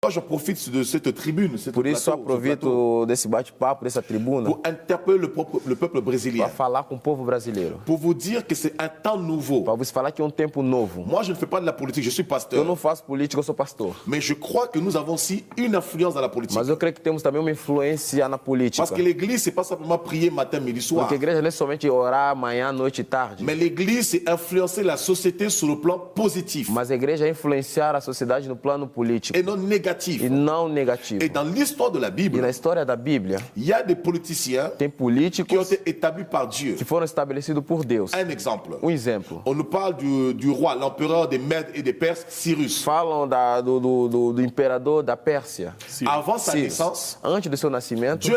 Moi, je profite de cette tribune, Por isso eu aproveito desse bate-papo, dessa tribuna, pour interpeller le peuple brésilien. para falar com o povo brasileiro. Pour vous dire que c'est un temps nouveau. Para vos falar que é um tempo novo. Moi, je ne fais pas de la politique, je suis Eu pasteur. não faço política, eu sou pastor. Mais je crois que nous avons aussi une influence dans la politique. Mas eu creio que temos também uma influência na política. Parce que l'église, c'est pas simplement prier matin, midi, soir. Porque a igreja não é somente orar manhã, noite e tarde. Mais l'église, c'est influencer la société sur le plan positif Mas a igreja é influenciar a sociedade no plano político et non négatif. e não negativo. Et dans l'histoire de la E Bible, na história da Bíblia, il y a des politiciens tem qui ont políticos été établis par Dieu. que foram estabelecidos por Deus. Un exemple. Exemplo. On nous parle du roi, l'empereur des Mèdes et des Perses, Cyrus. Falam do imperador da Pérsia. Avant sa Ciro. naissance, Antes do seu nascimento,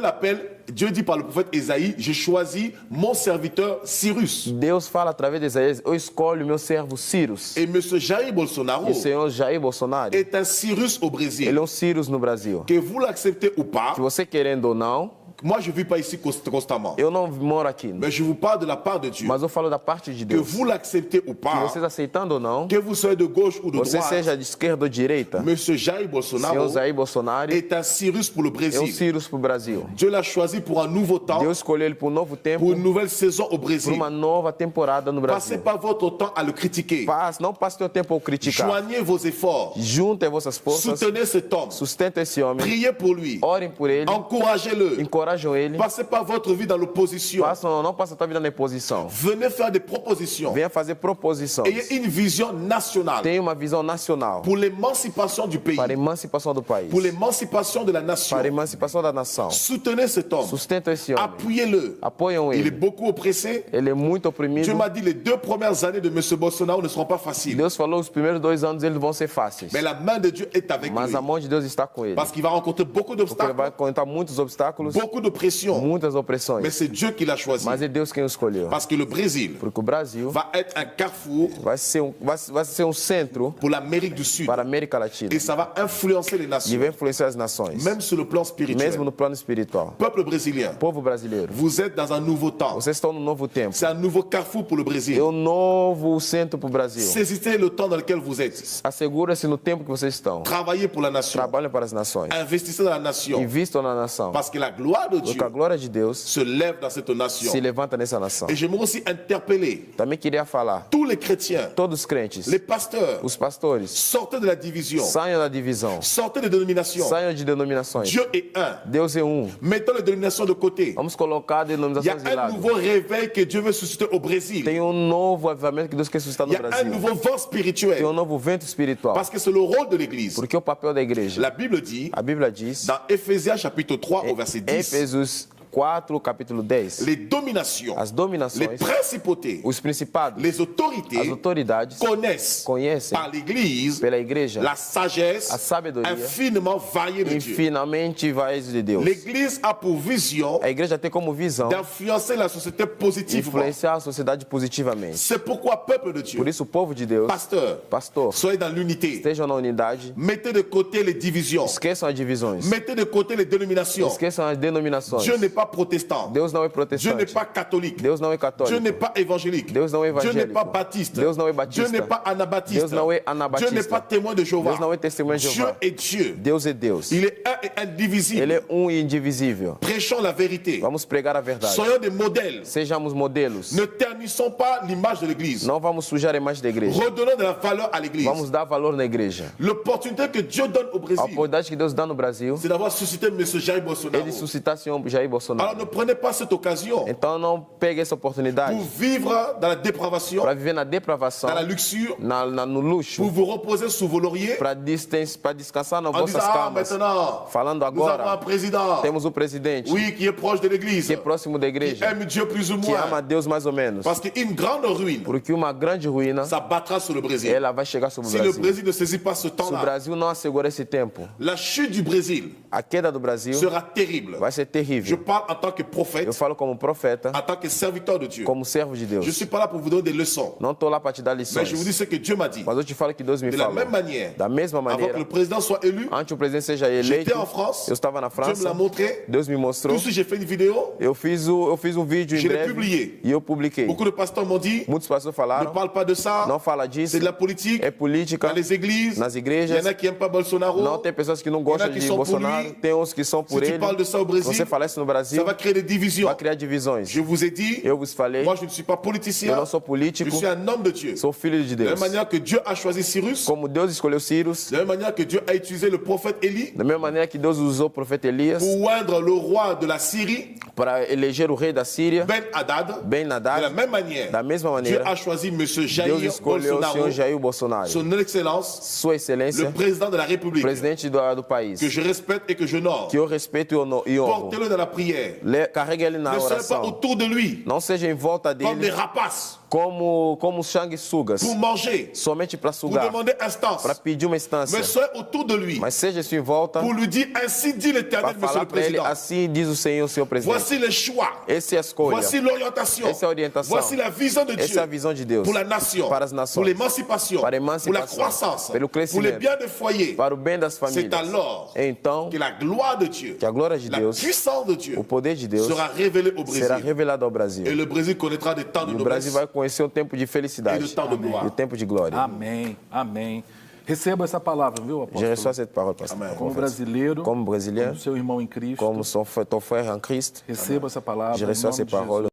Dieu dit par le prophète Ésaïe, j'ai choisi mon serviteur Cyrus. Deus fala através de Isaías, eu escolho o meu servo Cyrus. Et M. Jair Bolsonaro E o senhor Jair Bolsonaro, est un Cyrus au Brésil. ele é um Cyrus no Brasil. Que vous l'acceptez ou pas, Que você querendo ou não, moi je ne vis pas ici constamment. eu não moro aqui. Mais je vous parle de la part de Dieu. Mas eu falo da parte de Que Deus. vous l'acceptez ou Que pas, vocês aceitando ou não, que vous soyez de gauche ou de você droite, seja de esquerda ou direita, M. Jair senhor Bolsonaro Jair Bolsonaro est un Cyrus pour le é um Brésil. Cyrus para o Brasil. Dieu l'a choisi pour un nouveau temps, Deus escolheu ele para um novo tempo, pour une nouvelle saison au para Brésil. uma nova temporada no Passez Brasil. pas votre temps à le critiquer. Não passe seu tempo a criticar. Joignez vos efforts. Juntem vossas forças, Soutenez cet homme. sustentem esse homem, Priez pour lui. orem por ele, Encouragez-le. encorajam ele. Passez pas votre vie dans l'opposition. Não passa a tua vida na imposição. Venez faire des propositions. Venha fazer proposições. Ayez une vision nationale Tenha uma visão nacional pour l'émancipation du pays, para a emancipação do país, pour l'émancipation de la nation. para a emancipação da nação. Soutenez cet homme. Sustentam esse homem. Appuyez-le. Apoiam Il est ele. beaucoup oppressé. Ele é muito oprimido. Dieu m'a dit les 2 premières années de M. Bolsonaro ne seront pas faciles. Deus falou os primeiros 2 anos eles vão ser fáceis. Mais la main de Dieu est avec Mas lui. a mão de Deus está com ele. Parce qu'il va rencontrer beaucoup Porque ele d'obstacles, vai encontrar muitos obstáculos, beaucoup de pression. muitas Mais opressões. c'est Dieu qui l'a choisi. Mas é Deus quem o escolheu. Parce que le Brésil Porque o Brasil va être un carrefour vai ser um centro pour l'Amérique du Sud. para a América Latina. Et ça va influencer les E nations, vai influenciar as nações. même sur le plan spirituel. Mesmo no plano espiritual. Peuple brésilien, Povo brasileiro, vous êtes dans un nouveau temps. vocês estão num novo tempo. C'est un nouveau carrefour pour le Brésil. É um novo centro para o Brasil. Saisissez le temps dans lequel vous êtes. Assegura-se no tempo que vocês estão. Travaillez pour la nation. Trabalhem para as nações. Investissez dans la nation. Invistam na nação. Parce que la gloire de Dieu Porque a glória de Deus se lève dans cette nation. se levanta nessa nação. Et j'aimerais aussi interpeller Também queria falar, tous les chrétiens, todos os crentes, les pasteurs, os pastores, sortez de la division, saiam da divisão, sortez des dénominations. saiam de denominações. Dieu est un. Deus é um. Mettons les dénominations de côté. Vamos colocar a Il y a denominações de un lado. nouveau réveil que Dieu veut susciter au Brésil. Tem novo avivamento que Deus quer suscitar Il no y a un Brasil. nouveau vent Tem spirituel. novo vento espiritual. Parce que c'est le rôle de l'Église. Porque o papel da igreja, La Bible dit, a Bíblia diz, dans Éphésiens chapitre 3 au verset 10, Éfesos 4, capítulo 10, les dominations, as les dominações, principautés, os principados, les as autorités autoridades connaissent par l'Église pela igreja la sagesse a sabedoria infiniment variée de Dieu. infinamente vais de Deus. L'Église a pour vision A igreja tem como visão d'influencer la société positivement. influenciar a sociedade positivamente. C'est pourquoi, peuple de Dieu, Por isso, o povo de Deus, pastor, soyez dans l'unité. estejam na unidade, Mettez de côté les divisions. esqueçam as divisões, Mettez de côté les dénominations. esqueçam as denominações. Dieu n'est pas protestant. Deus não é Dieu protestante. n'est pas catholique. Deus não é Dieu católico. n'est pas évangélique. Deus não é Dieu n'est evangélico. pas baptiste. Deus não é Dieu batista. n'est pas anabaptiste. Deus não é Dieu anabatista. n'est pas témoin de Jéhovah. Deus não é testemunha de Dieu Jeová. est Dieu. Deus é Deus. Il est un et indivisible. Ele é um e indivisível. Prêchons la vérité. Vamos pregar a verdade. Soyons des modèles. Sejamos modelos. Ne ternissons pas l'image de l'Église. Não vamos sujar a imagem da igreja. Redonnons de la valeur à l'Église. Vamos dar valor na igreja. L'opportunité que Dieu donne au A Brésil, oportunidade que Deus dá no Brasil, c'est d'avoir suscité M. Jair Bolsonaro. ele suscitar Senhor Jair Bolsonaro. Alors ne prenez pas cette occasion Então não pegue essa oportunidade pour vivre dans la dépravation, para viver na depravação, dans la luxure, no luxo, pour vous reposer sous vos lauriers para descansar nas en disant vossas ah, camas. maintenant, Falando nous avons un agora, président, temos o presidente oui, qui est proche de l'Église, que é próximo da qui igreja, aime Dieu plus ou que ama moins. Deus mais ou menos. Parce qu'une grande ruine Porque uma grande ruína, s'abattra sur le Brésil. ela vai chegar sobre o Si le Brasil. Brésil ne saisit pas ce Se o temps-là, Brasil não assegurar esse tempo, la chute du Brésil a queda do Brasil sera terrible. vai ser Je terrível. parle parle en tant que prophète, Eu falo como profeta, en tant que serviteur de Dieu. como servo de Je ne Deus. suis pas là pour vous donner des leçons. Não estou lá para te dar Mais lições. je vous dis ce que Dieu m'a dit. Mas eu te falo que Deus me De la falou. même manière, Da mesma avant que maneira, le président soit élu, antes o presidente seja eleito, j'étais en France. eu estava na Dieu me França, l'a montré. Deus me mostrou, Tout de suite, j'ai fait une vidéo. eu fiz um vídeo em Je l'ai breve publié. e eu publiquei. Beaucoup de pasteurs m'ont dit, Muitos pastores ne falaram, parle pas de ça. não fala disso, C'est de la politique. é política, Dans les églises, nas il y igrejas, en a qui n'aiment pas Bolsonaro. não tem pessoas que não gostam que de são por Bolsonaro, lui. tem uns que são por Si tu ele. parles de ça au Brésil, Você fala isso no ça Brasil, va créer des divisions. vai criar divisões. Je vous ai dit, Eu vos falei, moi je ne suis pas eu politicien, não sou je político, suis un homme de Dieu. sou filho de De la Deus. même manière que Dieu a choisi Cyrus, Como Deus escolheu Cyrus, de la même manière que Dieu a utilisé le prophète Élie da mesma maneira que Deus usou o profeta Elias pour oindre le roi de la Syrie, para eleger o rei da Síria, Ben Haddad, Ben de la Haddad, même manière, da mesma Dieu maneira, a choisi M. Deus Jair escolheu o Bolsonaro, senhor Jair Bolsonaro, son excellence, Sua Excelência, le président de la République, presidente do país, que je respecte et que je honore. que eu respeito e honro. Portez-le dans la prière. Carrega ele na Ne soyez pas oração. autour de lui Não seja em volta comme des dele rapaces como sanguessugas, pour manger, somente para pour sugar, demander instance. para pedir uma instância. Mais soyez autour de lui Mas seja isso em volta pour lui dire ainsi dit l'Éternel, para Monsieur falar le para ele, Président. assim diz o Senhor presidente. Voici les choix. Essa é a escolha. Voici l'orientation. Essa é a orientação. Voici la vision de Essa é Dieu a visão de Deus pour la nation, para as nações, pour l'émancipation, para a pour la emancipação, croissance, pelo pour les crescimento, biens des foyers. para o bem das famílias. C'est alors Então, que la gloire de Dieu, que a glória de la Deus, puissance de Dieu o poder de Deus sera révélée au será Brésil. revelado ao Brasil. Et le Brésil connaîtra des temps de E o Brasil noblesse vai conhecer um tempo de et felicidade de temps de e gloire. o tempo de glória. Amém, amém. Receba essa palavra, viu, Je apóstolo? reçois cette parole, pasteur. Amen. Como brasileiro, Como brasileiro, como seu irmão em Cristo, como ton frère en Christ, receba essa palavra. je em reçois nome ces de Jesus. paroles.